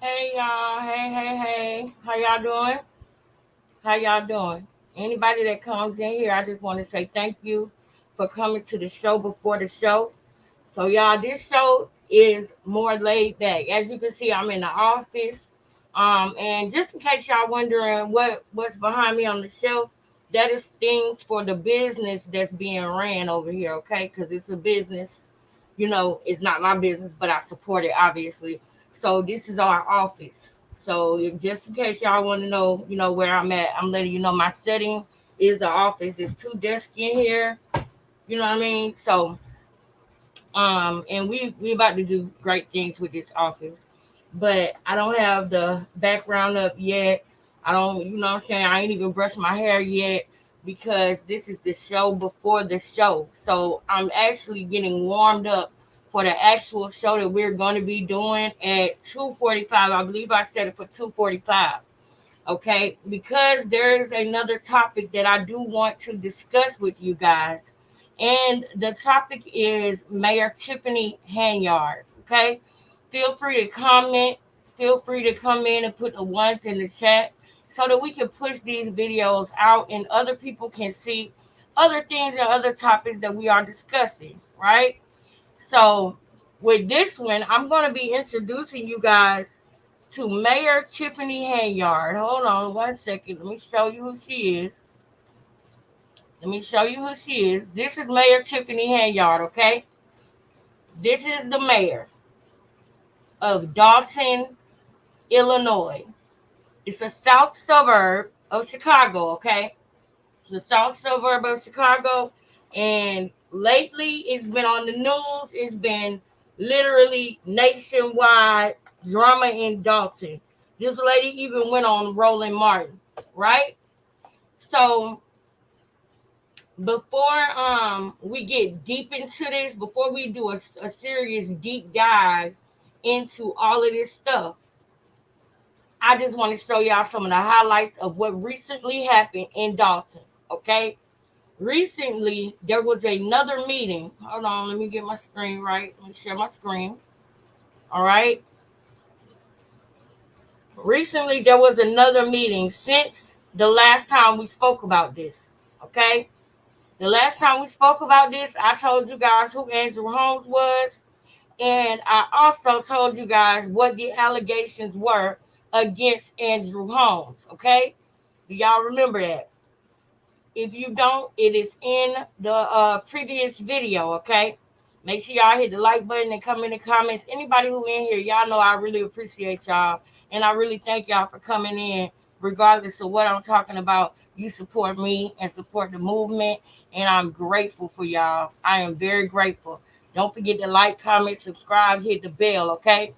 Hey y'all, hey. How y'all doing? How y'all doing? Anybody that comes in here, I just want to say thank you for coming to the show before the show. So y'all, this show is more laid back. As you can see, I'm in the office. And just in case y'all wondering what's behind me on the shelf, that is things for the business that's being ran over here, okay? Because it's a business. It's not my business, but I support it obviously. So this is our office. So just in case y'all want to know, where I'm at, I'm letting you know my setting is the office. There's two desks in here. You know what I mean? So and we about to do great things with this office, but I don't have the background up yet. I don't, what I'm saying, I ain't even brushed my hair yet because this is the show before the show. So I'm actually getting warmed up for the actual show that we're going to be doing at 2:45. I believe I said it for 2:45. Okay, because there's another topic that I do want to discuss with you guys, and the topic is Mayor Tiffany Hanyard. Okay, feel free to comment. Feel free to come in and put the ones in the chat so that we can push these videos out and other people can see other things and other topics that we are discussing. Right. So with this one, I'm going to be introducing you guys to Mayor Tiffany Hanyard. Hold on one second. Let me show you who she is. This is Mayor Tiffany Hanyard, okay? This is the mayor of Dalton, Illinois. It's a south suburb of Chicago, okay? It's a south suburb of Chicago. And lately, it's been on the news. It's been literally nationwide drama in Dalton. This lady even went on Roland Martin, right? So before we get deep into this, before we do a serious deep dive into all of this stuff, I just want to show y'all some of the highlights of what recently happened in Dalton. Okay, recently there was another meeting. Hold on, let me get my screen right. Let me share my screen. All right. Recently there was another meeting since the last time we spoke about this. Okay. The last time we spoke about this, I told you guys who Andrew Holmes was, and I also told you guys what the allegations were against Andrew Holmes. Okay? Do y'all remember that? If you don't, it is in the previous video. Okay? Make sure y'all hit the like button and come in the comments. Anybody who in here, y'all know I really appreciate y'all, and I really thank y'all for coming in. Regardless of what I'm talking about, you support me and support the movement, and I'm grateful for y'all. I am very grateful. Don't forget to like, comment, subscribe, hit the bell, okay?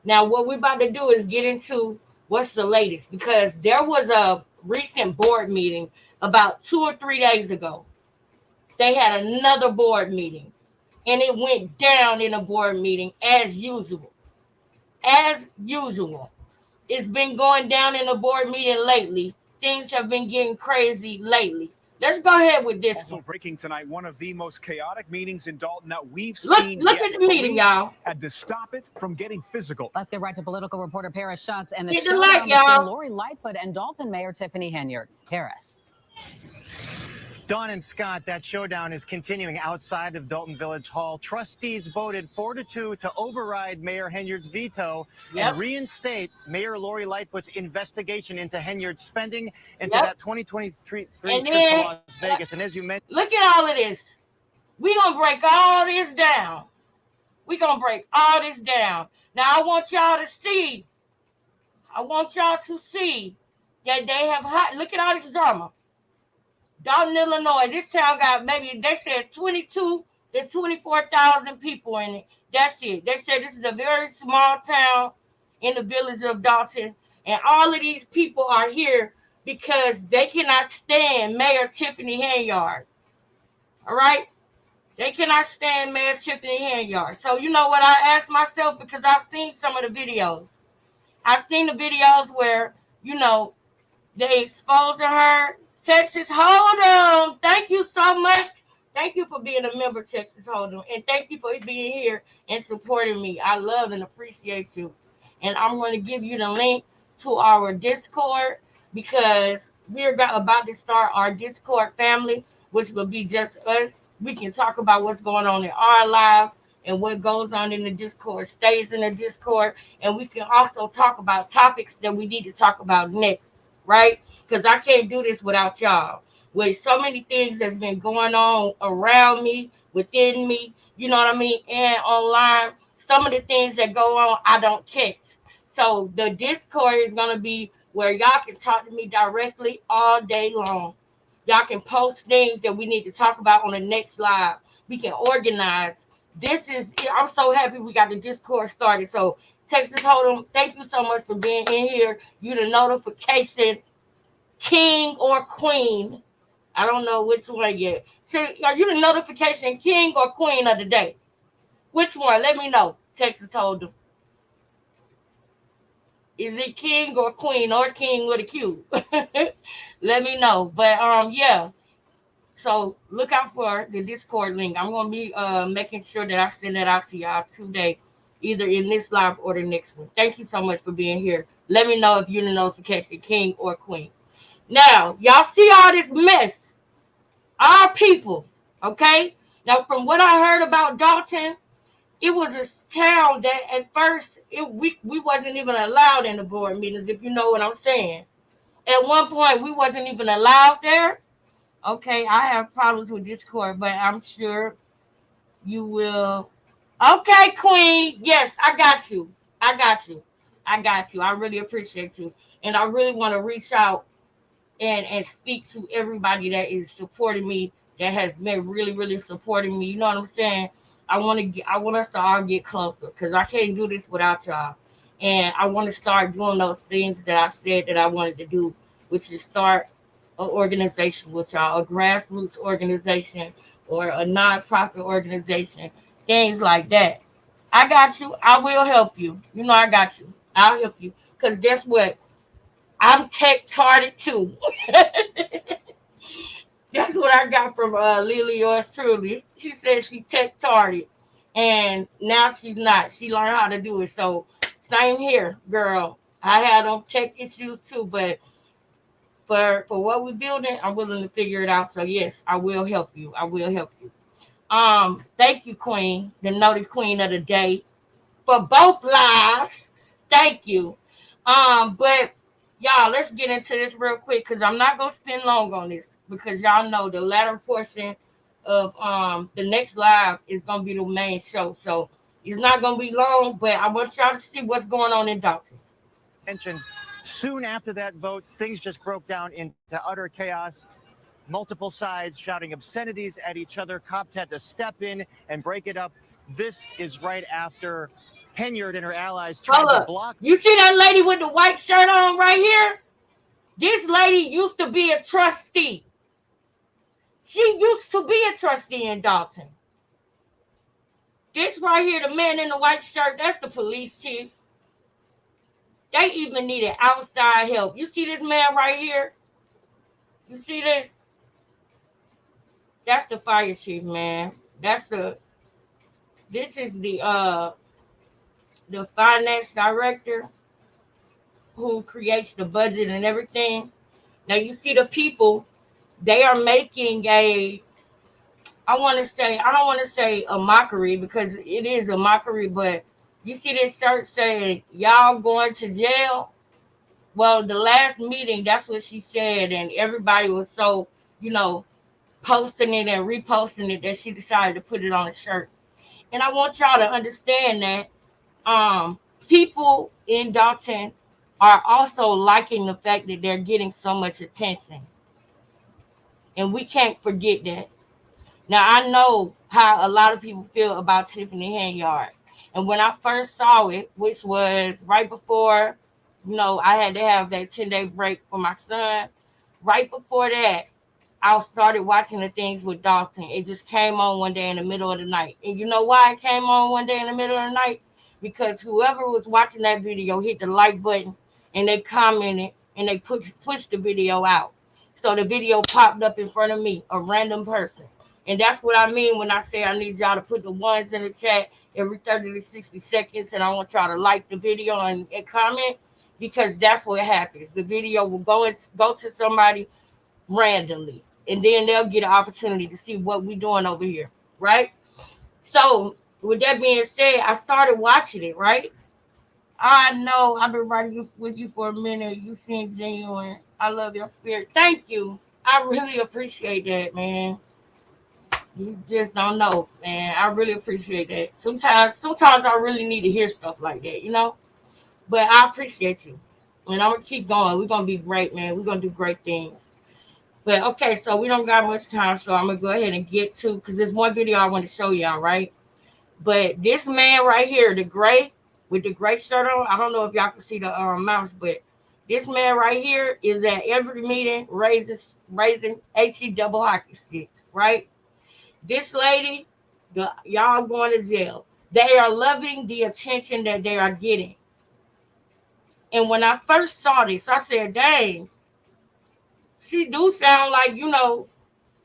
Now, what we're about to do is get into what's the latest, because there was a recent board meeting about 2 or 3 days ago. They had another board meeting, and it went down in a board meeting as usual. As usual. It's been going down in the board meeting lately. Things have been getting crazy lately. Let's go ahead with this Also one. breaking tonight, one of the most chaotic meetings in Dalton that we've Look, seen look yet. at the meeting, Police y'all. had to stop it from getting physical. Let's get right to political reporter Paris Schutz and the Hit the like, showdown between y'all. Lori Lightfoot and Dalton Mayor Tiffany Hanyard. Paris. Dawn and Scott, that showdown is continuing outside of Dalton Village Hall. Trustees voted 4-2 to override Mayor Hanyard's veto and reinstate Mayor Lori Lightfoot's investigation into Hanyard's spending into that 2023 trip to Las Vegas. And as you mentioned, look at all of this. We're going to break all this down. Now, I want y'all to see. That they have look at all this drama. Dalton, Illinois. This town got maybe, they said 22 to 24,000 people in it. That's it. They said this is a very small town in the village of Dalton. And all of these people are here because they cannot stand Mayor Tiffany Hanyard. All right? They cannot stand Mayor Tiffany Hanyard. So you know what I asked myself, because I've seen some of the videos. I've seen the videos where, they exposing her. Texas Hold'em, thank you so much. Thank you for being a member, Texas Hold'em. And thank you for being here and supporting me. I love and appreciate you. and I'm going to give you the link to our Discord, because we're about to start our Discord family, which will be just us. We can talk about what's going on in our lives, and what goes on in the Discord stays in the Discord. And we can also talk about topics that we need to talk about next, right? Because I can't do this without y'all. With so many things that's been going on around me, within me, you know what I mean, and online, some of the things that go on, I don't catch. So the Discord is going to be where y'all can talk to me directly all day long. Y'all can post things that we need to talk about on the next live. We can organize. I'm so happy we got the Discord started. So Texas Hold'em, thank you so much for being in here. You the notification king or queen. I don't know which one yet. So are you the notification king or queen of the day? Which one? Let me know. Texas Hold'em. Is it king or queen or king with a Q? Let me know. But yeah. So look out for the Discord link. I'm gonna be making sure that I send that out to y'all today, either in this live or the next one. Thank you so much for being here. Let me know if you're the notification king or queen. Now, y'all see all this mess. Our people, okay? Now, from what I heard about Dalton, it was a town that at first we wasn't even allowed in the board meetings, if you know what I'm saying. At one point, we wasn't even allowed there. Okay, I have problems with Discord, but I'm sure you will. Okay, Queen. Yes, I got you. I got you. I got you. I really appreciate you. And I really want to reach out and speak to everybody that is supporting me, that has been really, really supporting me. You know what I'm saying? I want us to all get closer, because I can't do this without y'all. And I want to start doing those things that I said that I wanted to do, which is start an organization with y'all, a grassroots organization or a nonprofit organization, things like that. I got you. I will help you. You know I got you. I'll help you. Because guess what? I'm tech tarded too. That's what I got from Lily, yours truly. She said she tech tarded, and now she's not. She learned how to do it. So same here, girl. I had them tech issues too, but for what we're building, I'm willing to figure it out. So yes, I will help you. I will help you. Thank you, Queen, the naughty queen of the day, for both lives. Thank you. But y'all, let's get into this real quick, because I'm not gonna spend long on this, because y'all know the latter portion of the next live is gonna be the main show. So it's not gonna be long, but I want y'all to see what's going on in Dalton. Mentioned soon after that vote, things just broke down into utter chaos. Multiple sides shouting obscenities at each other. Cops had to step in and break it up. This is right after Henyard and her allies tried to block. You see that lady with the white shirt on right here? This lady used to be a trustee. She used to be a trustee in Dalton. This right here, the man in the white shirt, that's the police chief. They even needed outside help. You see this man right here? You see this? That's the fire chief, man. This is the finance director who creates the budget and everything. Now you see the people, they are making I don't want to say a mockery, because it is a mockery, but you see this shirt saying, y'all going to jail? Well, the last meeting, that's what she said, and everybody was so, posting it and reposting it, that she decided to put it on a shirt. And I want y'all to understand that people in Dalton are also liking the fact that they're getting so much attention. And we can't forget that. Now, I know how a lot of people feel about Tiffany Henyard. And when I first saw it, which was right before, I had to have that 10-day break for my son, right before that, I started watching the things with Dalton. It just came on one day in the middle of the night. And you know why it came on one day in the middle of the night? Because whoever was watching that video hit the like button, and they commented, and they pushed the video out. So the video popped up in front of me, a random person. And that's what I mean when I say I need y'all to put the ones in the chat every 30 to 60 seconds. And I want y'all to like the video and comment, because that's what happens. The video will go to somebody randomly, and then they'll get an opportunity to see what we're doing over here, right? So, with that being said, I started watching it, right? I know I've been writing with you for a minute. You seem genuine. I love your spirit. Thank you. I really appreciate that, man. You just don't know, man. I really appreciate that. Sometimes I really need to hear stuff like that, you know? But I appreciate you. And I'm gonna keep going. We're gonna be great, man. We're gonna do great things. But okay, so we don't got much time, so I'm gonna go ahead and get to, because there's one video I want to show y'all, right? But this man right here, the gray with the gray shirt on, I don't know if y'all can see the mouse, but this man right here is at every meeting raising HE double hockey sticks, right? This lady, y'all going to jail. They are loving the attention that they are getting. And when I first saw this, I said, dang, she do sound like,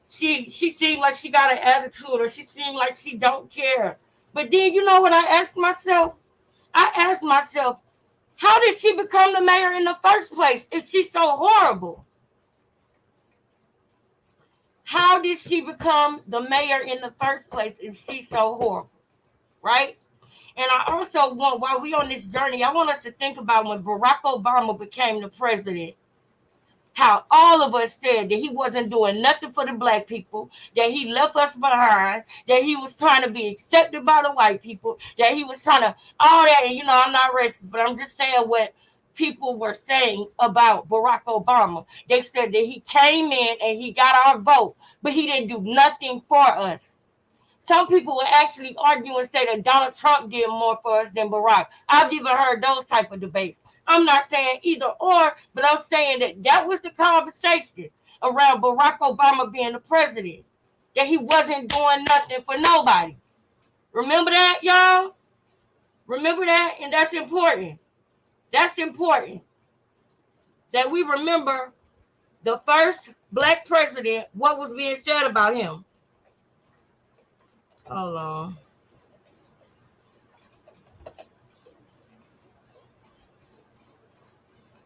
she seemed like she got an attitude, or she seemed like she don't care. But then you know what I asked myself? I asked myself, how did she become the mayor in the first place if she's so horrible? How did she become the mayor in the first place if she's so horrible? Right? And I also want, while we on this journey, I want us to think about when Barack Obama became the president, how all of us said that he wasn't doing nothing for the black people, that he left us behind, that he was trying to be accepted by the white people, that he was trying to, all that. And, I'm not racist, but I'm just saying what people were saying about Barack Obama. They said that he came in and he got our vote, but he didn't do nothing for us. Some people will actually argue and say that Donald Trump did more for us than Barack. I've even heard those type of debates. I'm not saying either or, but I'm saying that was the conversation around Barack Obama being the president, that he wasn't doing nothing for nobody. Remember that, y'all? Remember that? And that's important. That's important. That we remember the first black president, what was being said about him. Hold on.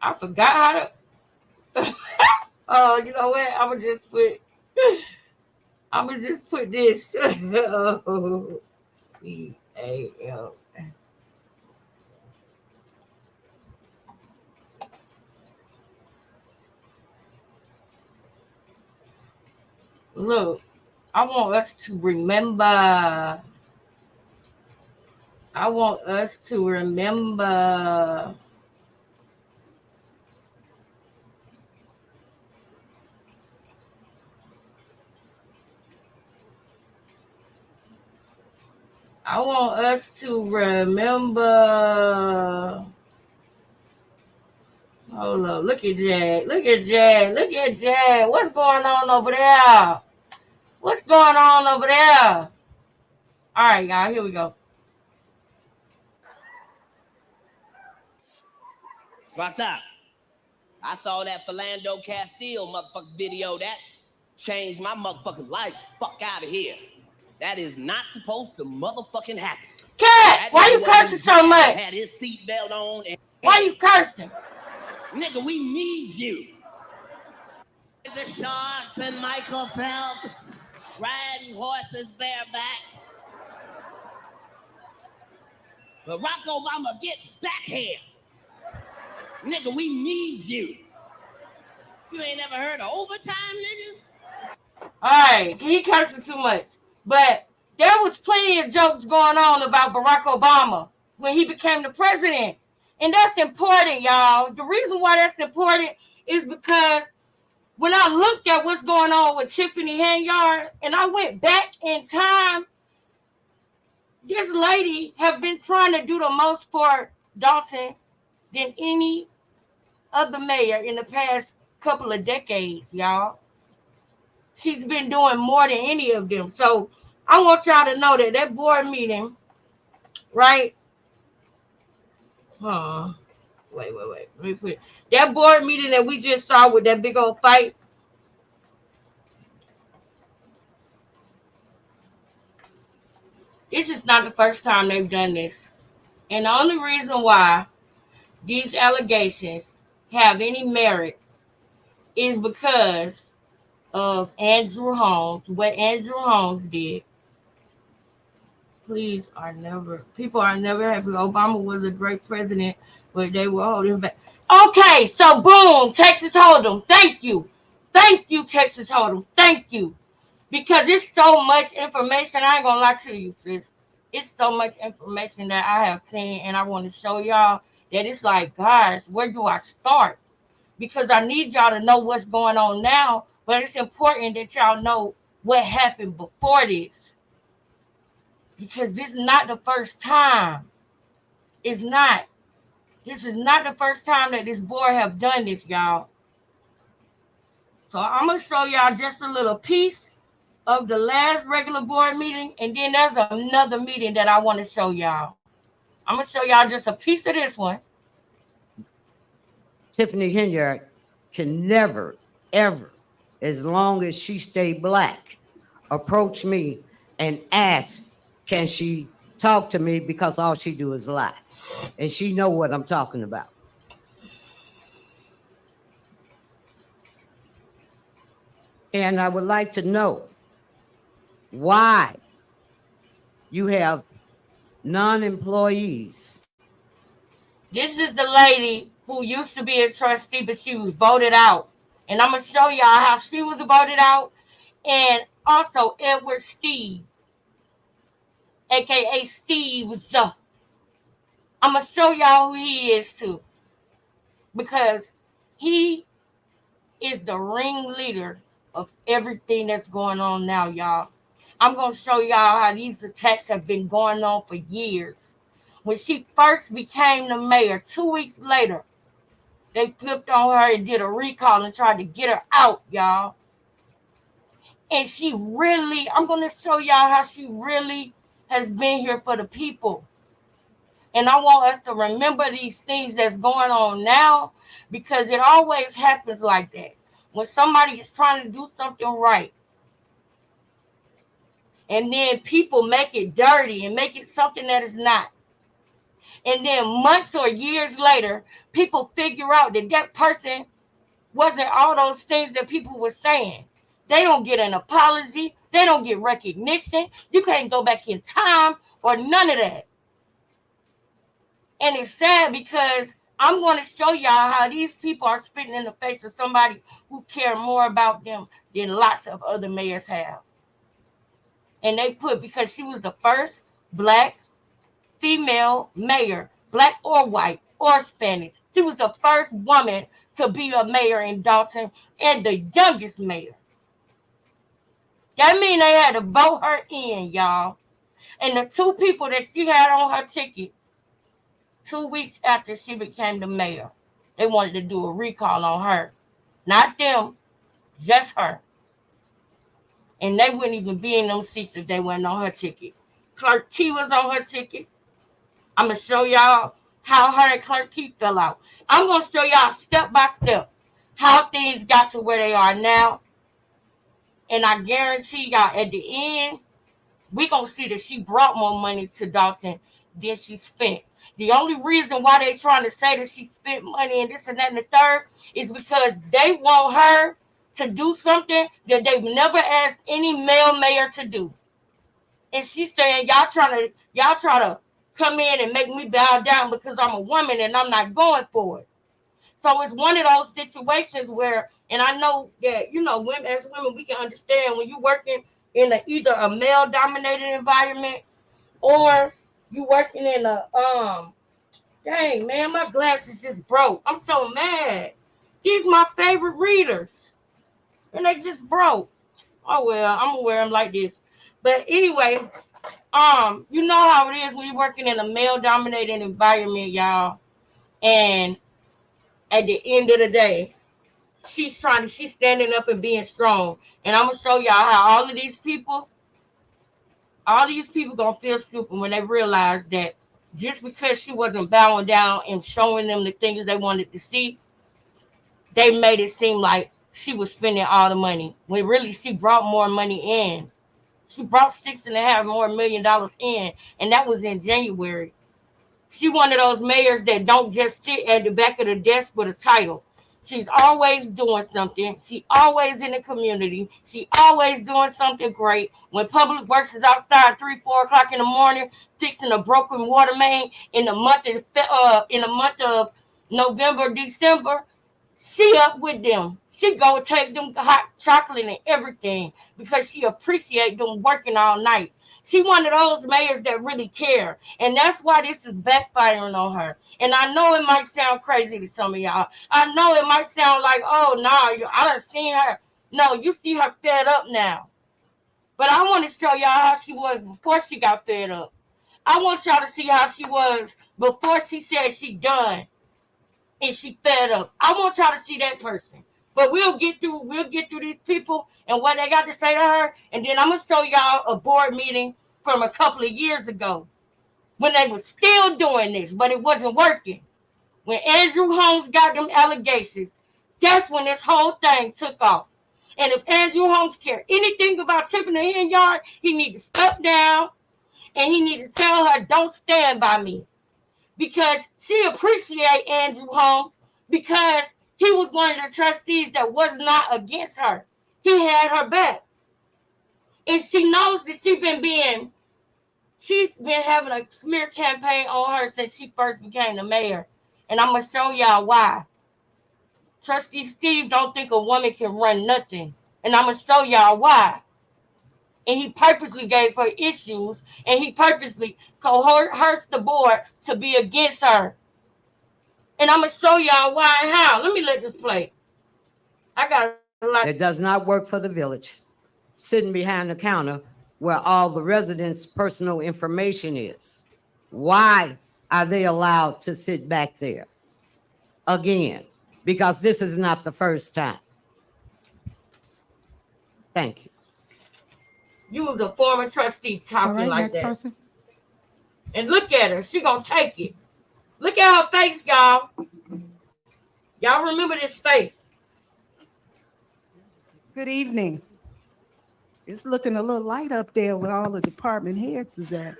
I forgot how to. Oh, you know what? I'm gonna just put this. E-A-L. Look, I want us to remember. I want us to remember. I want us to remember. Hold up. Look at that. Look at that. Look at that. What's going on over there? What's going on over there? All right, y'all. Here we go. Sparked up. I saw that Philando Castile motherfucking video. That changed my motherfucking life. Fuck out of here. That is not supposed to motherfucking happen. Cat, why you cursing so much? Had his seatbelt on. And why you cursing? Nigga, we need you. The Sharks and Michael Phelps riding horses bareback. Barack Obama, get back here. Nigga, we need you. You ain't never heard of overtime, nigga? All right, he cursing too much. But there was plenty of jokes going on about Barack Obama when he became the president. And that's important, y'all. The reason why that's important is because when I looked at what's going on with Tiffany Hanyard and I went back in time, this lady have been trying to do the most for Dalton than any other mayor in the past couple of decades, y'all. She's been doing more than any of them. So I want y'all to know that board meeting, right? Wait. Let me put it. That board meeting that we just saw with that big old fight. This is not the first time they've done this. And the only reason why these allegations have any merit is because of Andrew Holmes, what Andrew Holmes did. People are never happy. Obama was a great president, but they were holding back. Okay, so boom, Texas Hold'em. Thank you, Texas Hold'em. Thank you, because it's so much information. I ain't gonna lie to you, sis. It's so much information that I have seen, and I want to show y'all that it's like, guys, where do I start? Because I need y'all to know what's going on now, but it's important that y'all know what happened before this. Because this is not the first time. It's not. This is not the first time that this board have done this, y'all. So I'm going to show y'all just a little piece of the last regular board meeting, and then there's another meeting that I want to show y'all. I'm going to show y'all just a piece of this one. Tiffany Henyard can never, ever, as long as she stay black, approach me and ask, can she talk to me, because all she do is lie. And she know what I'm talking about. And I would like to know why you have non-employees. This is the lady who used to be a trustee, but she was voted out. And I'm going to show y'all how she was voted out. And also Edward Steve, a.k.a. Steve's. I'm going to show y'all who he is too. Because he is the ringleader of everything that's going on now, y'all. I'm going to show y'all how these attacks have been going on for years. When she first became the mayor, 2 weeks later, they flipped on her and did a recall and tried to get her out, y'all. And she really, I'm going to show y'all how she really has been here for the people. And I want us to remember these things that's going on now, because it always happens like that. When somebody is trying to do something right, and then people make it dirty and make it something that is not. And then months or years later, people figure out that that person wasn't all those things that people were saying. They don't get an apology. They don't get recognition. You can't go back in time or none of that. And it's sad because I'm going to show y'all how these people are spitting in the face of somebody who care more about them than lots of other mayors have. And they put, because she was the first black female mayor, black or white or Spanish. She was the first woman to be a mayor in Dalton and the youngest mayor. That means they had to vote her in, y'all. And the two people that she had on her ticket 2 weeks after she became the mayor, they wanted to do a recall on her. Not them, just her. And they wouldn't even be in them seats if they weren't on her ticket. Clerk Key was on her ticket. I'm going to show y'all how her and Clerk Key fell out. I'm going to show y'all step by step how things got to where they are now. And I guarantee y'all at the end, we're going to see that she brought more money to Dalton than she spent. The only reason why they're trying to say that she spent money and this and that and the third is because they want her to do something that they've never asked any male mayor to do. And she's saying, y'all try to come in and make me bow down because I'm a woman and I'm not going for it. So it's one of those situations where, and I know that, you know, women, as women, we can understand when you're working in either a male-dominated environment or you working in dang, man, my glasses just broke. I'm so mad. These my favorite readers. And they just broke. Oh, well, I'm gonna wear them like this. But anyway, you know how it is when you're working in a male-dominated environment, y'all. And at the end of the day, she's standing up and being strong. And I'm gonna show y'all how all these people gonna feel stupid when they realize that just because she wasn't bowing down and showing them the things they wanted to see, they made it seem like she was spending all the money when really she brought more money in. She brought $6.5 more million in, and that was in January. She one of those mayors that don't just sit at the back of the desk with a title. She's always doing something. She always in the community. She always doing something great. When Public Works is outside 3, 4 o'clock in the morning fixing a broken water main in the month of November, December, she up with them. She go take them hot chocolate and everything because she appreciate them working all night. She one of those mayors that really care. And that's why this is backfiring on her. And I know it might sound crazy to some of y'all. I know it might sound like, oh, no, I done seen her. No, you see her fed up now. But I want to show y'all how she was before she got fed up. I want y'all to see how she was before she said she done and she fed up. I want y'all to see that person. But we'll get through these people and what they got to say to her. And then I'm going to show y'all a board meeting from a couple of years ago when they were still doing this, but it wasn't working. When Andrew Holmes got them allegations, that's when this whole thing took off. And if Andrew Holmes cared anything about Tiffany Henyard, he need to step down and he need to tell her, don't stand by me. Because she appreciate Andrew Holmes because he was one of the trustees that was not against her. He had her back. And she knows that she's been having a smear campaign on her since she first became the mayor. And I'm going to show y'all why. Trustee Steve don't think a woman can run nothing. And I'm going to show y'all why. And he purposely gave her issues. And he purposely coerced the board to be against her. And I'm going to show y'all why and how. Let me let this play. I got a lot. It does not work for the village. Sitting behind the counter where all the residents' personal information is. Why are they allowed to sit back there? Again, because this is not the first time. Thank you. You was a former trustee talking like that. Person. And look at her. She gonna take it. Look at her face, y'all. Y'all remember this face. Good evening. It's looking a little light up there where all the department heads is at.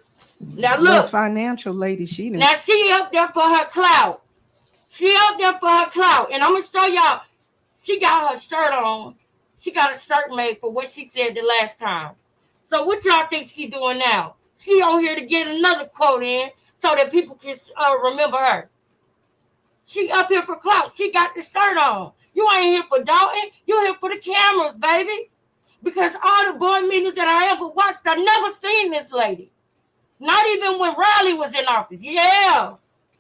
Now look. The financial lady, she didn't. Now she up there for her clout. She up there for her clout. And I'm going to show y'all. She got her shirt on. She got a shirt made for what she said the last time. So what y'all think she doing now? She on here to get another quote in so that people can remember her. She up here for clout. She got the shirt on. You ain't here for Dalton. You here for the cameras, baby. Because all the board meetings that I ever watched, I never seen this lady. Not even when Riley was in office. Yeah,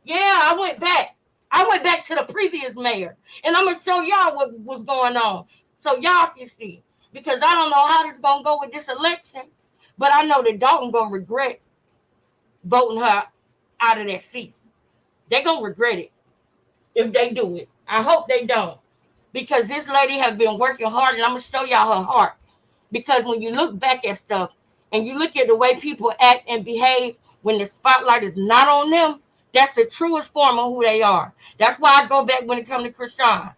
I went back. I went back to the previous mayor. And I'm going to show y'all what was going on so y'all can see. Because I don't know how this is going to go with this election. But I know that Dalton going to regret voting her out of that seat. They're going to regret it if they do it. I hope they don't. Because this lady has been working hard, and I'm going to show y'all her heart. Because when you look back at stuff, and you look at the way people act and behave when the spotlight is not on them, that's the truest form of who they are. That's why I go back when it comes to Krishan.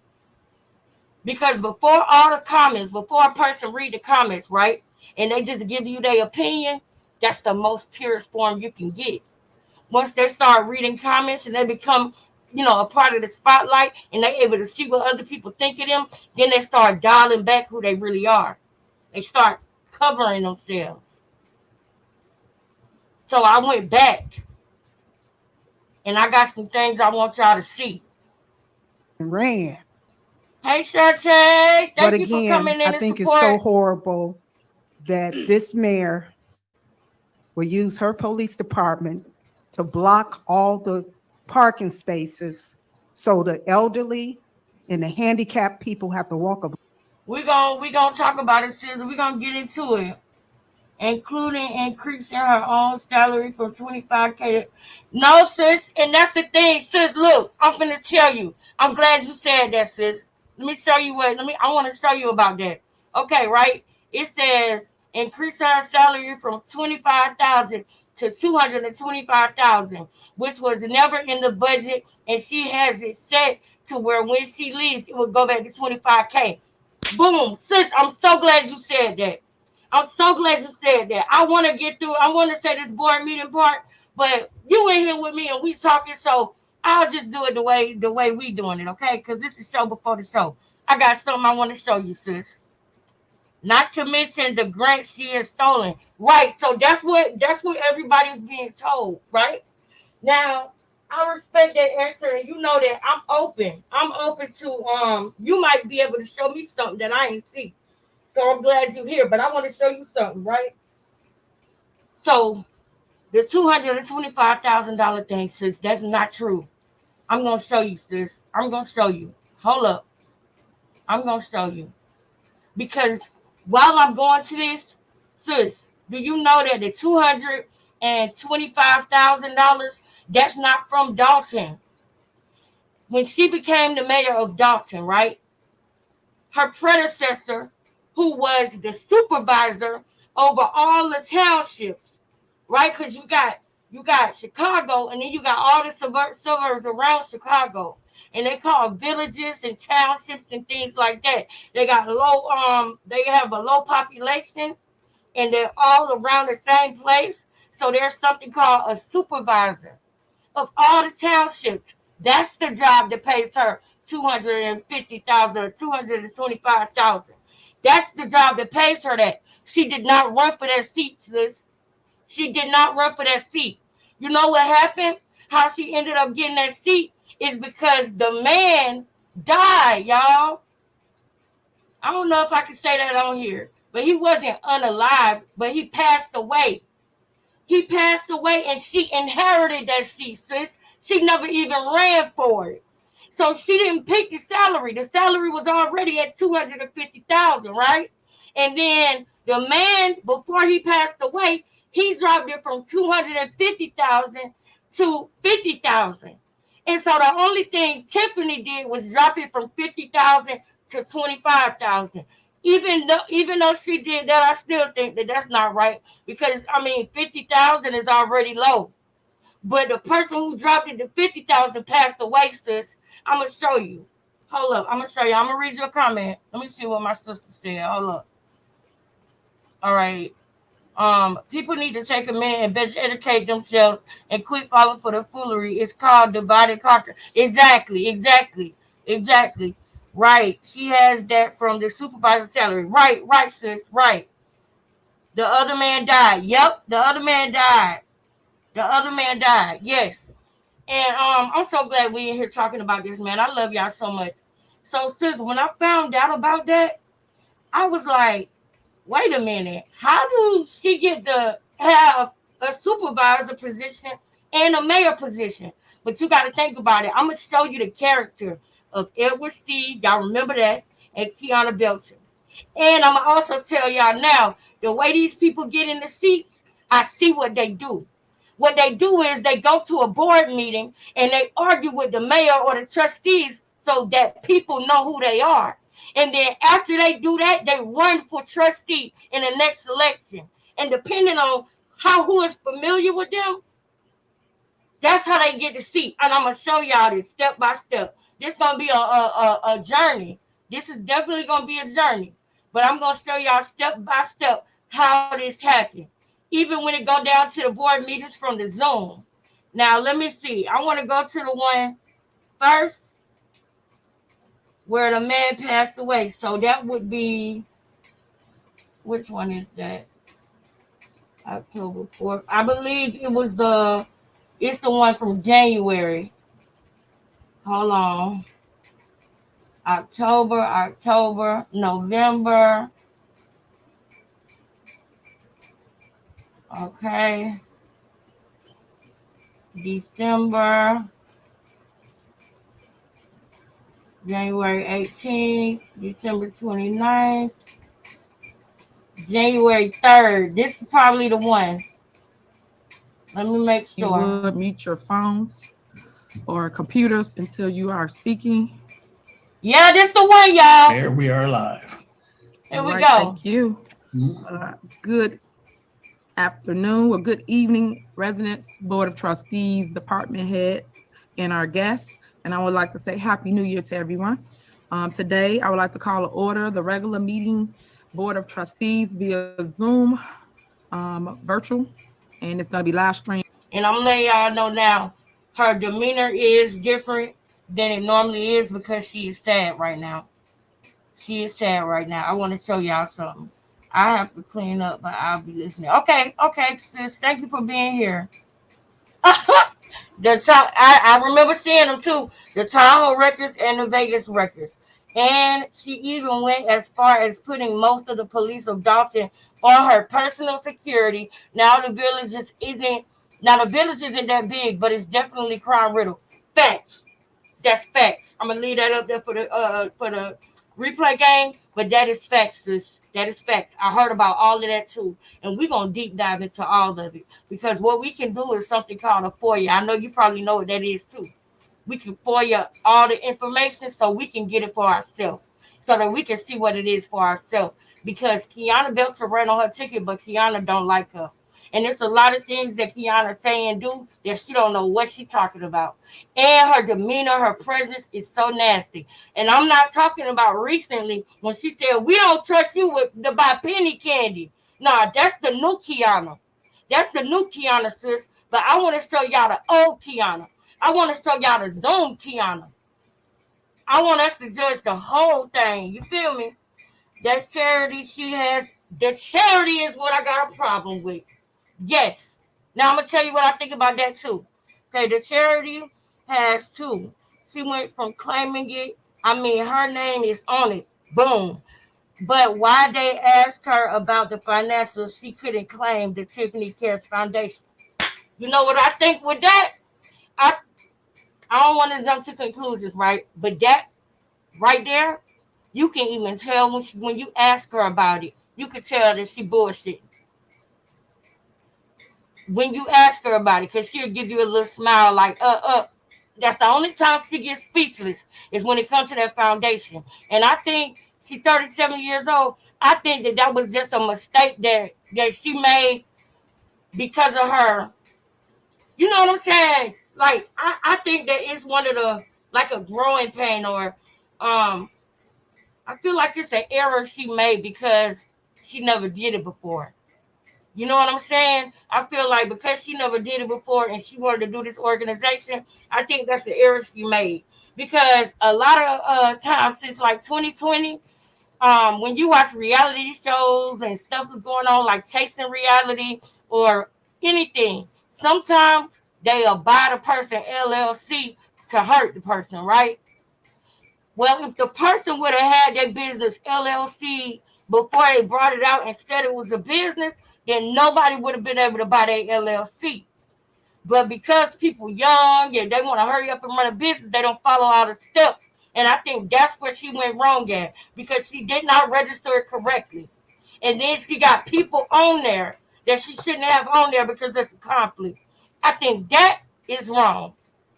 Because before all the comments, before a person read the comments, right, and they just give you their opinion, that's the most purest form you can get. Once they start reading comments and they become, a part of the spotlight and they're able to see what other people think of them, then they start dialing back who they really are. They start covering themselves. So I went back and I got some things I want y'all to see. Ran. Hey, Shante. Thank you for coming in I think it's so horrible that this mayor will use her police department to block all the parking spaces so the elderly and the handicapped people have to walk. We're gonna talk about it, sis. We're gonna get into it. Including increasing her own salary from 25K. No, sis, and that's the thing, sis. Look, I'm gonna tell you. I'm glad you said that, sis. Let me show you I want to show you about that. Okay, right? It says increase her salary from $25,000 to $225,000, which was never in the budget, and she has it set to where when she leaves, it will go back to 25K. Boom, sis. I'm so glad you said that. I'm so glad you said that. I want to get through. I want to say this board meeting part, but you in here with me and we talking, so I'll just do it the way we doing it, okay? Because this is show before the show. I got something I want to show you, sis. Not to mention the grant she has stolen. Right. So that's what everybody's being told, right? Now, I respect that answer, and you know that I'm open. I'm open to you might be able to show me something that I ain't see. So I'm glad you're here, but I want to show you something, right? So the $225,000 thing, sis, that's not true. I'm gonna show you, sis. I'm gonna show you. Hold up. I'm gonna show you. Because while I'm going to this, sis, do you know that the $225,000 that's not from Dalton? When she became the mayor of Dalton, right? Her predecessor, who was the supervisor over all the townships, right? Because you got Chicago, and then you got all the suburbs around Chicago, and they call villages and townships and things like that. They got they have a low population, and they're all around the same place. So there's something called a supervisor of all the townships. That's the job that pays her $250,000 or $225,000. That's the job that pays her that. She did not run for that seat, sis. She did not run for that seat. You know what happened? How she ended up getting that seat is because the man died, y'all. I don't know if I can say that on here, but he wasn't unalive, but he passed away. He passed away, and she inherited that seat, sis. She never even ran for it. So she didn't pick the salary. The salary was already at $250,000, right? And then the man, before he passed away, he dropped it from $250,000 to $50,000. And so the only thing Tiffany did was drop it from $50,000 to $25,000. Even though she did that, I still think that that's not right, because I mean $50,000 is already low. But the person who dropped it to $50,000 passed away, sis. I'm gonna show you. Hold up, I'm gonna show you. I'm gonna read your comment. Let me see what my sister said. Hold up. All right. People need to take a minute and better educate themselves and quit falling for the foolery. It's called divide and conquer. Exactly. Right. She has that from the supervisor salary. Right, sis. Right. The other man died. Yep, the other man died. Yes. And I'm so glad we in here talking about this, man. I love y'all so much. So, sis, when I found out about that, I was like, wait a minute. How do she get to have a supervisor position and a mayor position? But you got to think about it. I'm going to show you the character of Edward Steve. Y'all remember that? And Kiana Belton. And I'm going to also tell y'all now, the way these people get in the seats, I see what they do. What they do is they go to a board meeting and they argue with the mayor or the trustees so that people know who they are. And then after they do that, they run for trustee in the next election. And depending on who is familiar with them, that's how they get the seat. And I'm going to show y'all this step by step. This is going to be a journey. This is definitely going to be a journey. But I'm going to show y'all step by step how this happened. Even when it go down to the board meetings from the Zoom. Now, let me see. I want to go to the one first where the man passed away. So that would be, which one is that? October 4th. I believe it's the one from January. Hold on. October, November. Okay. December. January 18th, December 29th, January 3rd. This is probably the one. Let me make sure. You would mute your phones or computers until you are speaking. Yeah, this is the one, y'all. There we are live. Here we go. Thank you. Good afternoon or good evening, residents, Board of Trustees, department heads, and our guests. And I would like to say Happy New Year to everyone. Today, I would like to call to order the regular meeting Board of Trustees via Zoom, virtual, and it's gonna be live streamed. And I'm letting y'all know now, her demeanor is different than it normally is because she is sad right now. She is sad right now. I want to show y'all something. I have to clean up, but I'll be listening. Okay, sis. Thank you for being here. I remember seeing them too. The Tahoe records and the Vegas records. And she even went as far as putting most of the police of Dalton on her personal security. Now the village isn't that big, but it's definitely crime riddled. Facts. That's facts. I'm gonna leave that up there for the replay game, but that is facts, sis. That is facts. I heard about all of that too, and we're gonna deep dive into all of it because what we can do is something called a FOIA. I know you probably know what that is too. We can FOIA all the information so we can get it for ourselves, so that we can see what it is for ourselves. Because Kiana Belcher ran on her ticket, but Kiana don't like her. And there's a lot of things that Kiana say and do that she don't know what she's talking about. And her demeanor, her presence is so nasty. And I'm not talking about recently when she said, we don't trust you to buy penny candy. Nah, that's the new Kiana. That's the new Kiana, sis. But I want to show y'all the old Kiana. I want to show y'all the Zoom Kiana. I want us to judge the whole thing. You feel me? That charity she has, the charity is what I got a problem with. Yes. Now I'm going to tell you what I think about that too. Okay, the charity has two. She went from claiming it. I mean, her name is on it. Boom. But why they asked her about the financials, she couldn't claim the Tiffany Cares Foundation. You know what I think with that? I don't want to jump to conclusions, right? But that right there, you can even tell when you ask her about it. You can tell that she bullshit. When you ask her about it, because she'll give you a little smile like, That's the only time she gets speechless is when it comes to that foundation. And I think she's 37 years old. I think that was just a mistake that she made because of her. You know what I'm saying? Like, I think that it's one of the, like a growing pain or, I feel like it's an error she made because she never did it before. You know what I'm saying? I feel like because she never did it before and she wanted to do this organization, I think that's the error she made. Because a lot of times since like 2020, when you watch reality shows and stuff is going on, like Chasing Reality or anything, sometimes they'll buy the person LLC to hurt the person, right? Well, if the person would have had their business LLC before they brought it out, instead it was a business, then nobody would have been able to buy their LLC. But because people young and they want to hurry up and run a business, they don't follow all the steps. And I think that's where she went wrong at, because she did not register it correctly. And then she got people on there that she shouldn't have on there because it's a conflict. I think that is wrong.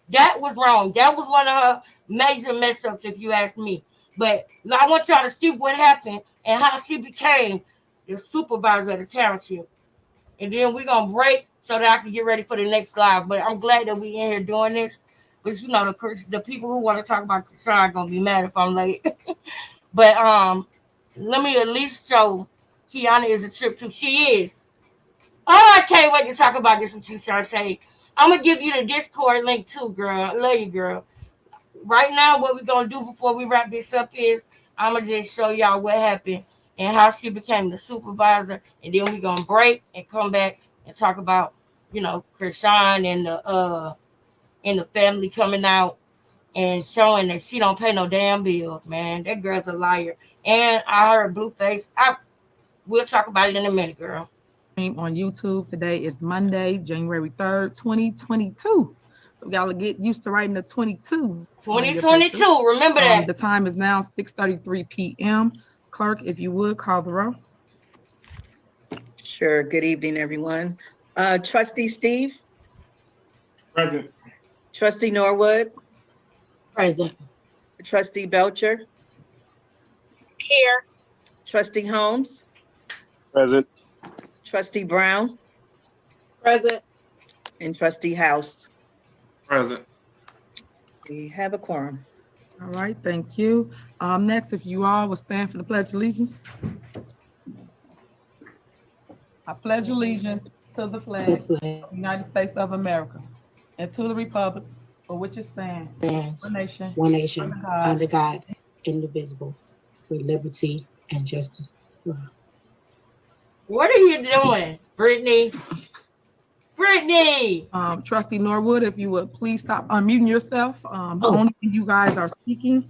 That was wrong. That was one of her major mess ups, if you ask me. But I want y'all to see what happened and how she became the supervisor of the township. And then we're going to break so that I can get ready for the next live. But I'm glad that we in here doing this. But you know, the people who want to talk about Krishan are going to be mad if I'm late. But let me at least show Kiana is a trip too. She is. Oh, I can't wait to talk about this with you, Shantae. I'm going to give you the Discord link too, girl. I love you, girl. Right now, what we're going to do before we wrap this up is I'm going to just show y'all what happened and how she became the supervisor. And then we're going to break and come back and talk about, you know, Krishan and the family coming out and showing that she don't pay no damn bills, man. That girl's a liar. And I heard Blueface. We'll talk about it in a minute, girl. On YouTube. Today is Monday, January 3rd, 2022. So y'all get used to writing the 22. 2022. Remember that. The time is now 6:33 p.m. Clerk, if you would, call the roll. Sure. Good evening, everyone. Trustee Steve? Present. Trustee Norwood? Present. Trustee Belcher? Here. Trustee Holmes? Present. Trustee Brown? Present. And Trustee House? Present. We have a quorum. All right, thank you. Next, if you all will stand for the Pledge of Allegiance. I pledge allegiance to the flag of the United States of America and to the republic for which it stands, one nation, under God, indivisible, with liberty and justice for all. What are you doing, Brittany? Brittany! Trustee Norwood, if you would please stop unmuting yourself. Only when you guys are speaking,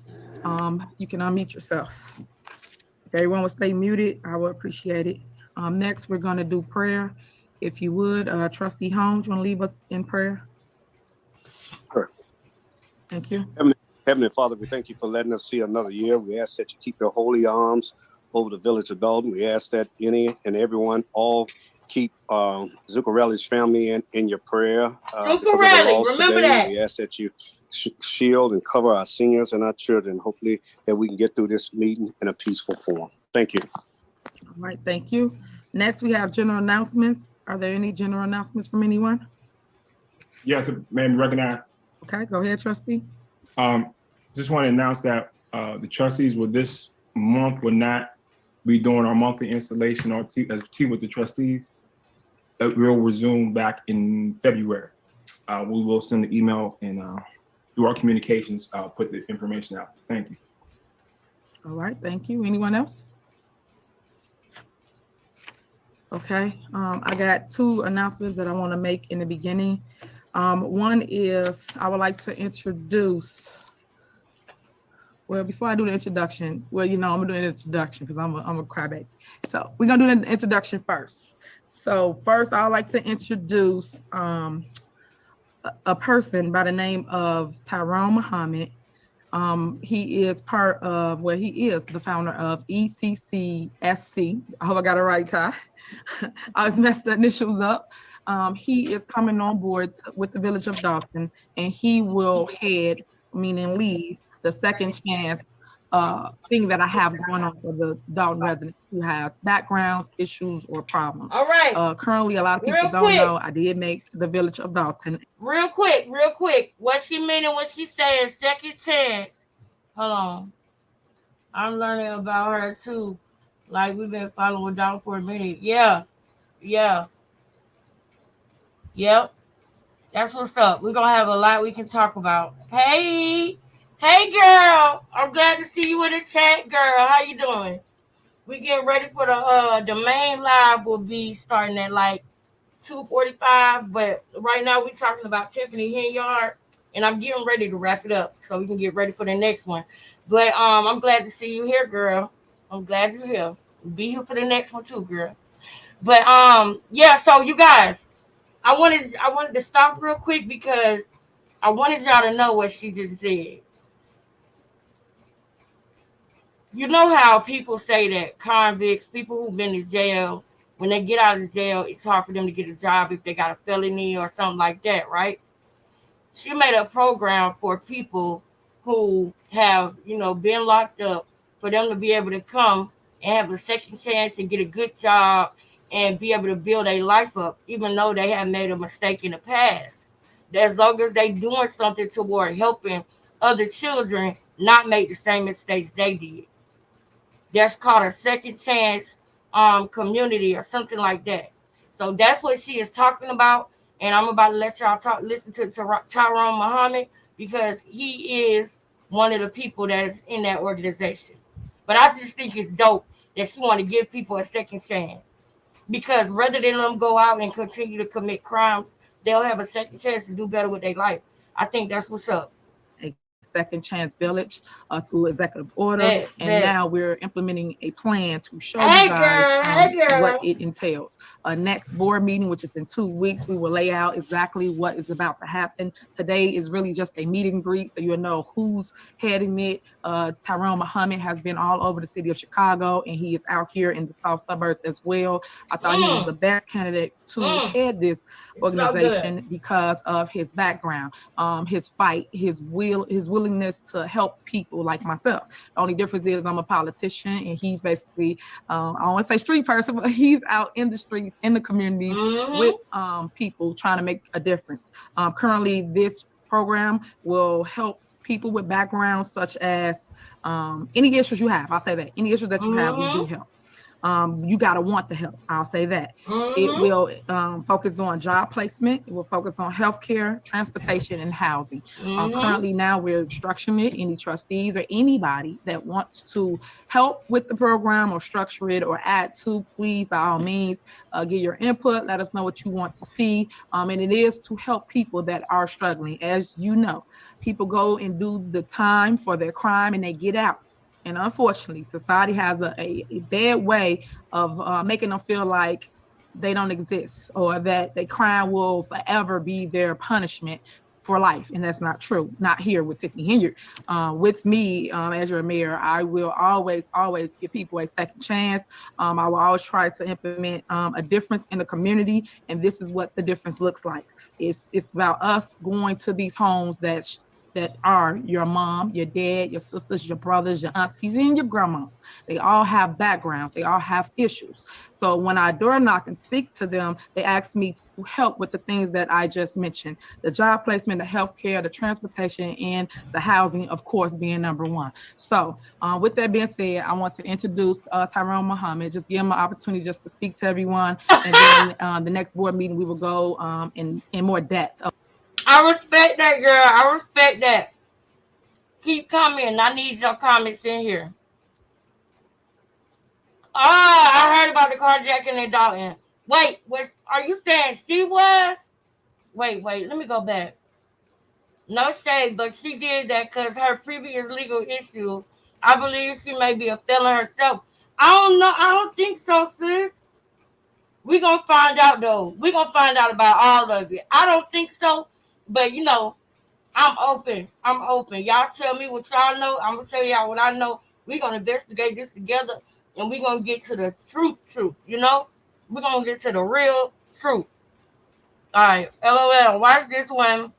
you can unmute yourself. If everyone would stay muted, I would appreciate it. Next, we're going to do prayer. If you would, Trustee Holmes, you want to leave us in prayer? Sure. Thank you. Heavenly Father, we thank you for letting us see another year. We ask that you keep your holy arms over the village of Dalton. We ask that any and everyone all keep Zuccarelli's family in your prayer. Zuccarelli, remember that. We ask that you shield and cover our seniors and our children. Hopefully that we can get through this meeting in a peaceful form. Thank you. All right, thank you. Next, we have general announcements. Are there any general announcements from anyone? Yes, ma'am, recognized. Okay, go ahead, Trustee. Just want to announce that the trustees this month will not be doing our monthly installation or tea with the trustees. That will resume back in February. We will send the email and through our communications, put the information out. Thank you. All right, thank you. Anyone else? Okay, I got two announcements that I want to make in the beginning. One is I would like to introduce, well, before I do the introduction, well, I'm gonna do an introduction because I'm a crybaby. So we're gonna do the introduction first. So first, I would like to introduce a person by the name of Tyrone Muhammad. He is he is the founder of ECCSC. I hope I got it right, Ty. I messed the initials up. He is coming on board with the Village of Dalton, and he will lead the second chance thing that I have going on for the Dalton residents who has backgrounds, issues, or problems. All right. Currently, a lot of people don't know I did make the Village of Dalton. Real quick. What she meaning when she saying second chance? Hold on. I'm learning about her too. Like we've been following Dalton for a minute. Yeah. Yep. That's what's up. We're gonna have a lot we can talk about. Hey girl. I'm glad to see you in the chat, girl. How you doing? We getting ready for the main live will be starting at like 2:45, but right now we're talking about Tiffany Henyard, and I'm getting ready to wrap it up so we can get ready for the next one. But I'm glad to see you here, girl. I'm glad you're here. Be here for the next one too, girl. But yeah, so you guys, I wanted to stop real quick because I wanted y'all to know what she just said. You know how people say that convicts, people who've been to jail, when they get out of jail, it's hard for them to get a job if they got a felony or something like that, right? She made a program for people who have, been locked up, for them to be able to come and have a second chance and get a good job and be able to build their life up, even though they have made a mistake in the past. As long as they doing something toward helping other children not make the same mistakes they did. That's called a second chance community or something like that. So that's what she is talking about. And I'm about to let y'all listen to Tyrone Muhammad because he is one of the people that is in that organization. But I just think it's dope that she want to give people a second chance. Because rather than them go out and continue to commit crimes, they'll have a second chance to do better with their life. I think that's what's up. Second Chance Village through executive order, now we're implementing a plan to show you guys what it entails. Next board meeting, which is in 2 weeks, we will lay out exactly what is about to happen. Today is really just a meet and greet, so you'll know who's heading it. Tyrone Muhammad has been all over the city of Chicago, and he is out here in the south suburbs as well. I thought he was the best candidate to head this organization because of his background, his fight, his willingness to help people like myself. The only difference is I'm a politician, and he's basically, I don't want to say street person, but he's out in the streets, in the communities with people trying to make a difference. Currently, this program will help people with backgrounds such as any issues you have. I'll say that any issues that you have, we do help. You got to want the help. I'll say that. Mm-hmm. It will focus on job placement. It will focus on healthcare, transportation, and housing. Mm-hmm. Currently now we're structuring it. Any trustees or anybody that wants to help with the program or structure it or add to, please, by all means, get your input. Let us know what you want to see. And it is to help people that are struggling. As you know, people go and do the time for their crime and they get out. And unfortunately, society has a bad way of making them feel like they don't exist or that their crime will forever be their punishment for life. And that's not true. Not here with Tiffany Henyard. With me, as your mayor, I will always give people a second chance. I will always try to implement a difference in the community. And this is what the difference looks like. It's about us going to these homes that are your mom, your dad, your sisters, your brothers, your aunties, and your grandmas. They all have backgrounds. They all have issues. So when I door knock and speak to them, they ask me to help with the things that I just mentioned: the job placement, the healthcare, the transportation, and the housing, of course, being number one. So with that being said, I want to introduce Tyrone Muhammad, just give him an opportunity just to speak to everyone. And then the next board meeting, we will go in more depth. I respect that, girl. I respect that. Keep coming. I need your comments in here. I heard about the carjacking in Dalton. Wait, are you saying she was? Wait, let me go back. No shade, but she did that because her previous legal issue, I believe she may be a felon herself. I don't know. I don't think so, sis. We're going to find out, though. We're going to find out about all of it. I don't think so, but, I'm open. Y'all tell me what y'all know. I'm going to tell y'all what I know. We're going to investigate this together, and we're going to get to the truth, We're going to get to the real truth. All right, LOL. Watch this one.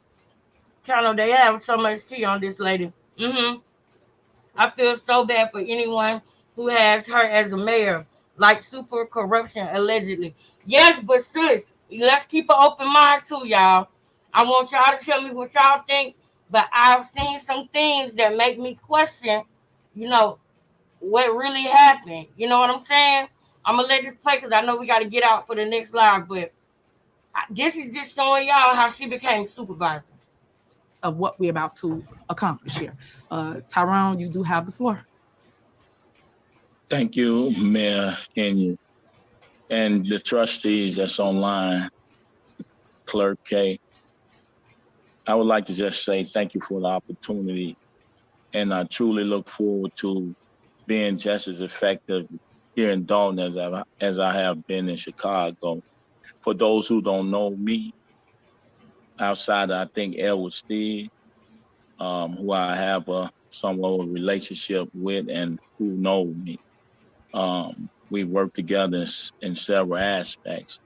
Channel, they have so much tea on this lady. I feel so bad for anyone who has her as a mayor, like super corruption, allegedly. Yes, but sis, let's keep an open mind too, y'all. I want y'all to tell me what y'all think, but I've seen some things that make me question, what really happened. You know what I'm saying? I'm going to let this play because I know we got to get out for the next live, but this is just showing y'all how she became supervisor. Of what we're about to accomplish here. Tyrone, you do have the floor. Thank you, Mayor Henyard, and the trustees that's online, Clerk K. I would like to just say thank you for the opportunity, and I truly look forward to being just as effective here in Dalton as I have been in Chicago. For those who don't know me, outside of, I think, Edward Steed, who I have a somewhat of a relationship with and who know me. We work together in several aspects.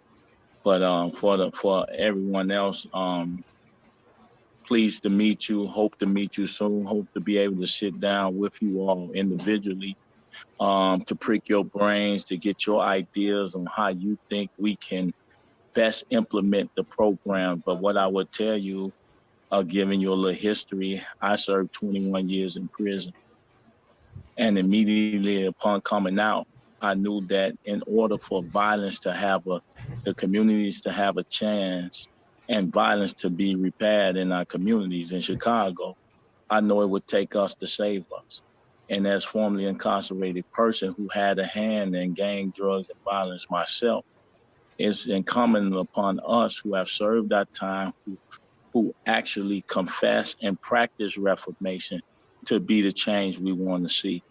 But for everyone else, pleased to meet you. Hope to meet you soon. Hope to be able to sit down with you all individually, to prick your brains, to get your ideas on how you think we can best implement the program. But what I would tell you, giving you a little history, I served 21 years in prison. And immediately upon coming out, I knew that in order for violence to have the communities to have a chance and violence to be repaired in our communities in Chicago, I know it would take us to save us. And as formerly incarcerated person who had a hand in gang, drugs, and violence myself, it's incumbent upon us who have served that time, who actually confess and practice reformation to be the change we want to see.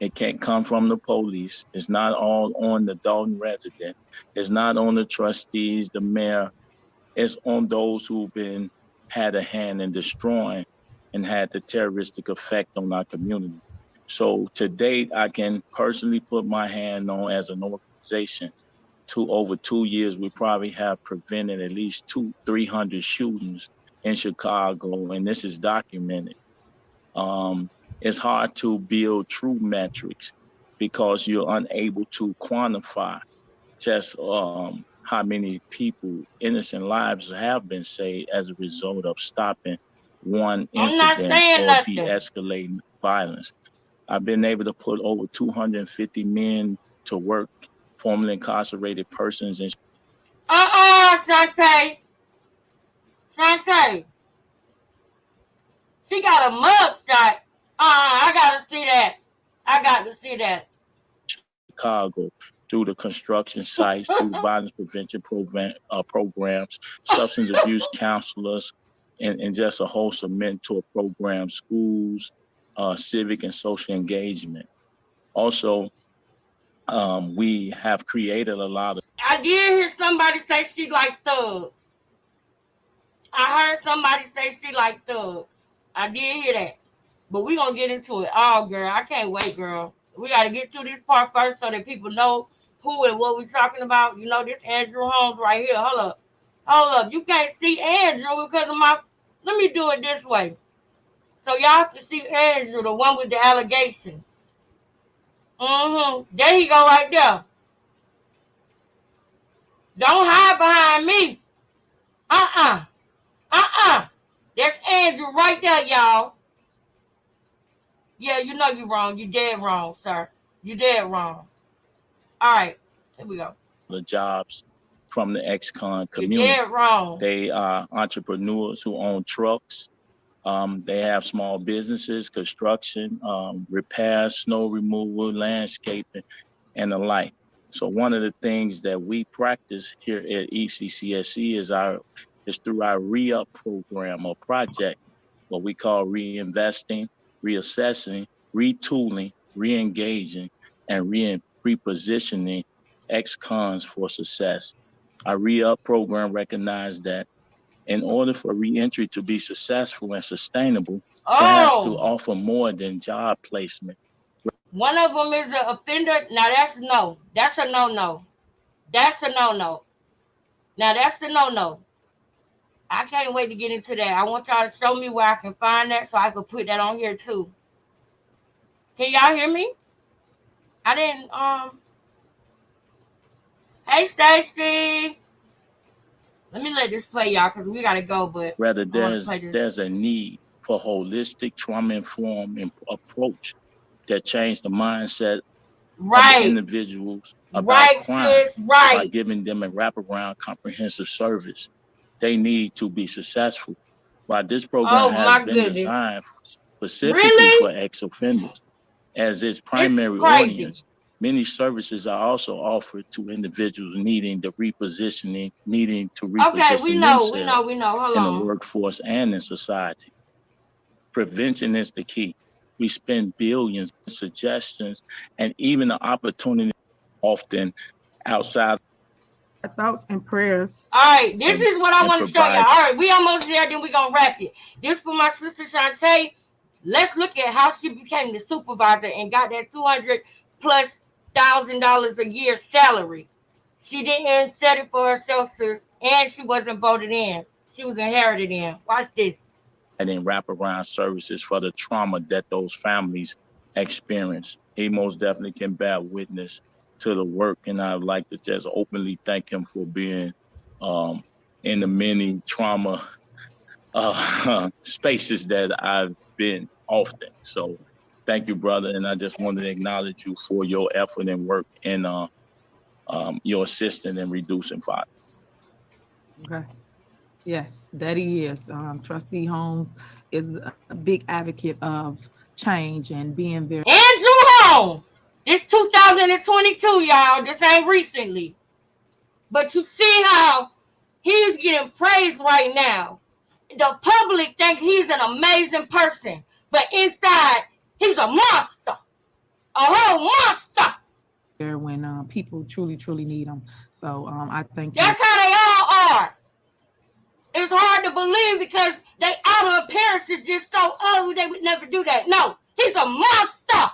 It can't come from the police. It's not all on the Dalton resident. It's not on the trustees, the mayor. It's on those who've had a hand in destroying and had the terroristic effect on our community. So to date, I can personally put my hand on, as an organization, to over 2 years, we probably have prevented at least 300 shootings in Chicago, and this is documented. It's hard to build true metrics because you're unable to quantify just how many people, innocent lives have been saved as a result of stopping one incident or de-escalating violence. I've been able to put over 250 men to work, formerly incarcerated persons. And Shantae. Shantae. She got a mug shot. I gotta see that. I got to see that. Chicago through the construction sites, through violence prevention programs, substance abuse counselors, and just a host of mentor programs, schools, civic and social engagement. Also, we have created a lot of. I did hear somebody say she like thugs. I heard somebody say she like thugs. I did hear that. But we gonna get into it. Oh, girl, I can't wait, girl. We gotta get through this part first so that people know who and what we're talking about. You know, this Andrew Holmes right here. Hold up. You can't see Andrew because of my. Let me do it this way, so y'all can see Andrew, the one with the allegation. There he go right there. Don't hide behind me. That's Andrew right there, y'all. Yeah, you know you're wrong. You dead wrong, sir. You dead wrong. All right, here we go. The jobs from the ex-con community. You're dead wrong. They are entrepreneurs who own trucks. They have small businesses, construction, repair, snow removal, landscaping, and the like. So one of the things that we practice here at ECCSC is through our re-up program or project, what we call reinvesting, reassessing, retooling, re-engaging, and repositioning ex-cons for success. Our re-up program recognized that in order for reentry to be successful and sustainable, it has to offer more than job placement. One of them is an offender. Now that's no. That's a no-no. That's a no-no. Now that's a no-no. I can't wait to get into that. I want y'all to show me where I can find that so I can put that on here too. Can y'all hear me? I didn't, Hey, Stacy. Let me let this play, y'all, because we got to go, but rather there's a need for holistic trauma-informed approach that change the mindset of individuals about crime by giving them a wraparound comprehensive service. They need to be successful. While this program has been designed specifically for ex-offenders as its primary audience, many services are also offered to individuals needing the repositioning, needing to reposition themselves in the workforce and in society. Prevention is the key. We spend billions on suggestions and even the opportunity often outside. Thoughts and prayers. All right, this is what I want to show y'all. All right, we almost there, then we're going to wrap it. This for my sister Shantae. Let's look at how she became the supervisor and got that $200,000+ a year salary. She didn't set it for herself, and she wasn't voted in. She was inherited in. Watch this. And then wraparound services for the trauma that those families experience. He most definitely can bear witness to the work, and I'd like to just openly thank him for being in the many trauma spaces that I've been often. So thank you, brother, and I just wanted to acknowledge you for your effort and work and your assistance in reducing violence. Okay. Yes, that he is. Trustee Holmes is a big advocate of change and being very. Andrew Holmes! It's 2022, y'all. This ain't recently. But you see how he's getting praised right now. The public think he's an amazing person. But inside, he's a monster. A whole monster. When people truly need them. So I think that's how they all are. It's hard to believe because they outer appearance is just so ugly they would never do that. No, he's a monster.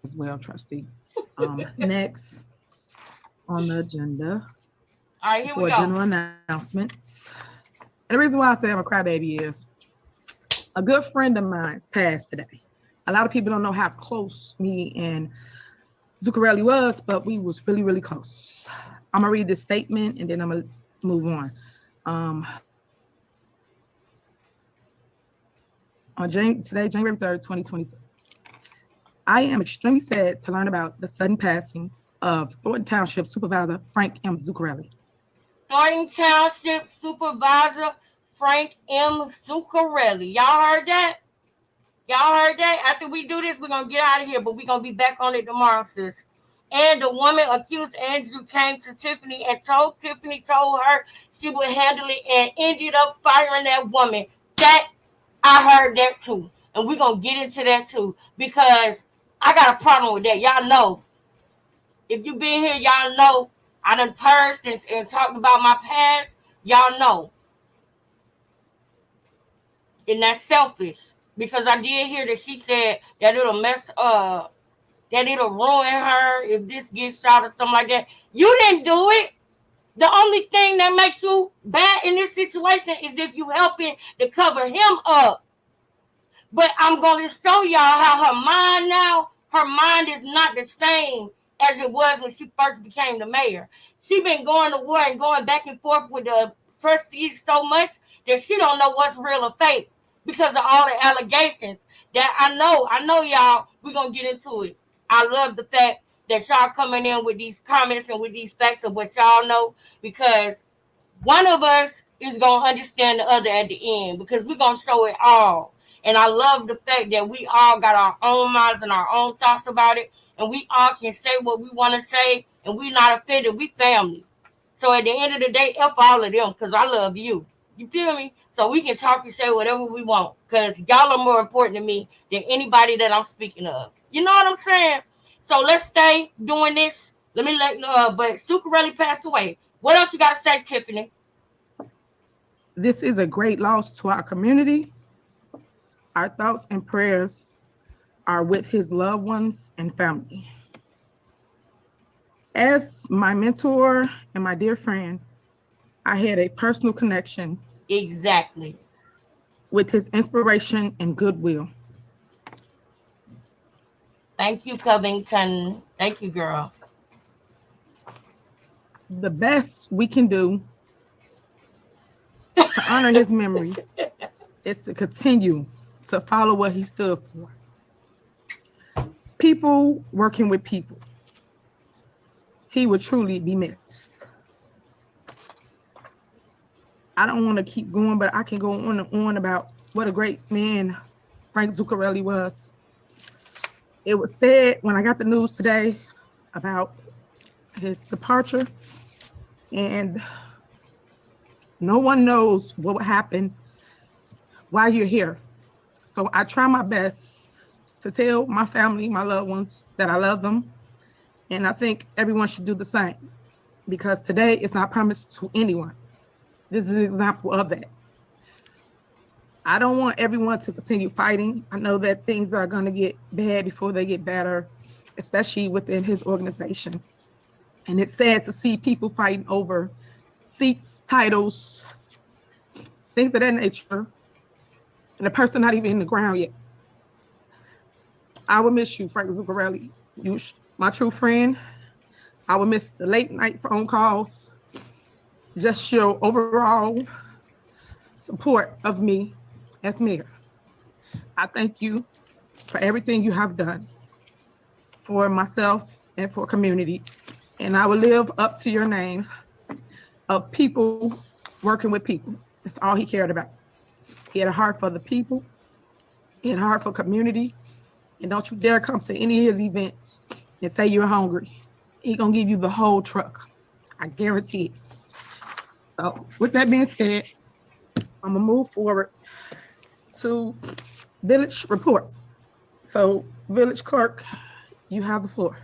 As well, trustee. Next on the agenda. All right, here we go. General announcements. And the reason why I say I'm a crybaby is a good friend of mine's passed today. A lot of people don't know how close me and Zuccarelli was, but we was really close. I'm gonna read this statement and then I'm gonna move on. On today, January 3rd, 2022. I am extremely sad to learn about the sudden passing of Thornton Township Supervisor Frank M. Zuccarelli. Thornton Township Supervisor Frank M. Zuccarelli. Y'all heard that? Y'all heard that? After we do this, we're going to get out of here, but we're going to be back on it tomorrow, sis. And the woman accused Andrew came to Tiffany and told her she would handle it and ended up firing that woman. That, I heard that too. And we're going to get into that too because I got a problem with that. Y'all know. If you been here, y'all know I done purged and talked about my past. Y'all know. And that's selfish. Because I did hear that she said that it'll that it'll ruin her if this gets out or something like that. You didn't do it. The only thing that makes you bad in this situation is if you helping to cover him up. But I'm going to show y'all how her mind is not the same as it was when she first became the mayor. She been going to war and going back and forth with the trustees so much that she don't know what's real or fake because of all the allegations that I know y'all, we're going to get into it. I love the fact that y'all coming in with these comments and with these facts of what y'all know because one of us is going to understand the other at the end because we're going to show it all. And I love the fact that we all got our own minds and our own thoughts about it. And we all can say what we want to say. And we not offended. We family. So at the end of the day, F all of them because I love you. You feel me? So we can talk and say whatever we want because y'all are more important to me than anybody that I'm speaking of. You know what I'm saying? So let's stay doing this. But Zuccarelli passed away. What else you got to say, Tiffany? This is a great loss to our community. Our thoughts and prayers are with his loved ones and family. As my mentor and my dear friend, I had a personal connection. Exactly. With his inspiration and goodwill. Thank you, Covington. Thank you, girl. The best we can do to honor his memory is to continue to follow what he stood for. People working with people. He would truly be missed. I don't want to keep going, but I can go on and on about what a great man Frank Zuccarelli was. It was said when I got the news today about his departure, and no one knows what would happen while you're here. So I try my best to tell my family, my loved ones, that I love them. And I think everyone should do the same because today is not promised to anyone. This is an example of that. I don't want everyone to continue fighting. I know that things are going to get bad before they get better, especially within his organization. And it's sad to see people fighting over seats, titles, things of that nature, and the person not even in the ground yet. I will miss you, Frank Zuccarelli. You, my true friend. I will miss the late night phone calls, just your overall support of me as mayor. I thank you for everything you have done for myself and for community. And I will live up to your name of people working with people. That's all he cared about. He had a heart for the people. He had a heart for community. And don't you dare come to any of his events and say you're hungry. He gonna give you the whole truck. I guarantee it. So with that being said, I'm gonna move forward to village report. So village clerk, you have the floor.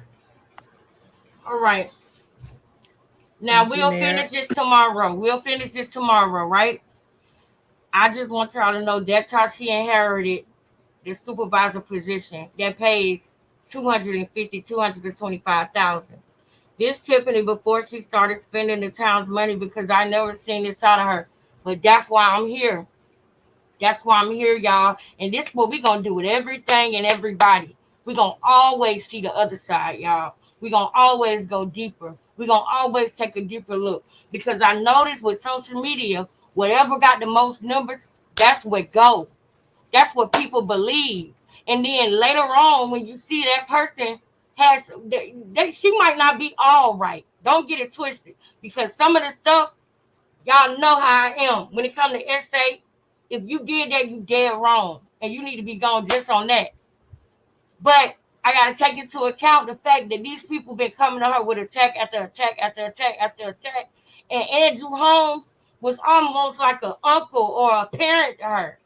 All right. Now we'll finish this tomorrow, right? I just want y'all to know that's how she inherited the supervisor position that pays $225,000. This Tiffany, before she started spending the town's money, because I never seen this out of her. But that's why I'm here. That's why I'm here, y'all. And this is what we're going to do with everything and everybody. We're going to always see the other side, y'all. We're going to always go deeper. We're going to always take a deeper look. Because I noticed with social media, whatever got the most numbers, that's what goes. That's what people believe. And then later on, when you see that person has, she might not be all right. Don't get it twisted, because some of the stuff, y'all know how I am when it comes to essay. If you did that, you dead wrong, and you need to be gone just on that. But I gotta take into account the fact that these people been coming to her with attack after attack after attack after attack, and Andrew Holmes was almost like an uncle or a parent to her.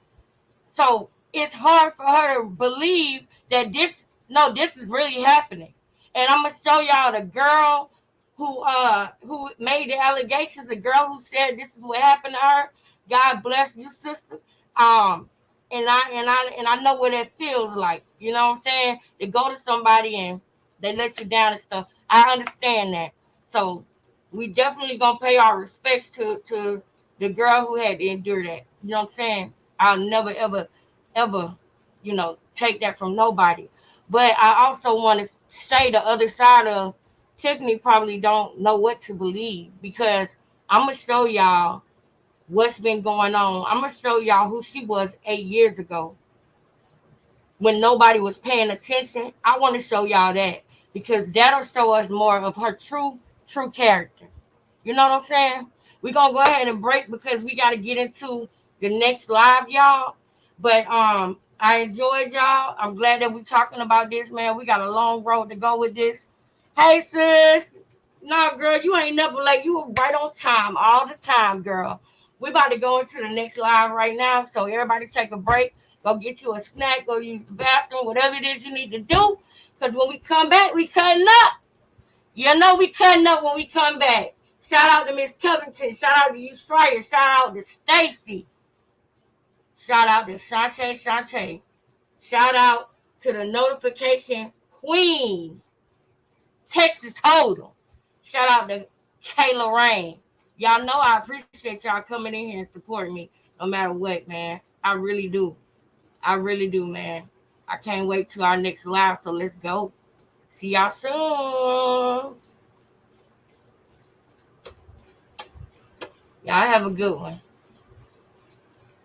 So it's hard for her to believe that this is really happening. And I'm gonna show y'all the girl who made the allegations, the girl who said this is what happened to her. God bless you, sister. And I know what it feels like. You know what I'm saying? To go to somebody and they let you down and stuff. I understand that. So we definitely gonna pay our respects to the girl who had to endure that. You know what I'm saying? I'll never ever, take that from nobody. But I also want to say the other side of Tiffany probably don't know what to believe, because I'm gonna show y'all what's been going on. I'm gonna show y'all who she was 8 years ago when nobody was paying attention. I want to show y'all that, because that'll show us more of her true character. You know what I'm saying? We're gonna go ahead and break because we gotta get into the next live, y'all. But I enjoyed y'all. I'm glad that we're talking about this, man. We got a long road to go with this. Hey, sis. No, girl, you ain't never late. You were right on time all the time, girl. We about to go into the next live right now. So everybody take a break. Go get you a snack. Go use the bathroom. Whatever it is you need to do. Because when we come back, we cutting up. You know we cutting up when we come back. Shout out to Miss Covington. Shout out to you, Stryer. Shout out to Stacy. Shout out to Shantae. Shout out to the notification queen, Texas Hold'em. Shout out to Kayla Rain. Y'all know I appreciate y'all coming in here and supporting me no matter what, man. I really do. I really do, man. I can't wait till our next live, so let's go. See y'all soon. Y'all have a good one.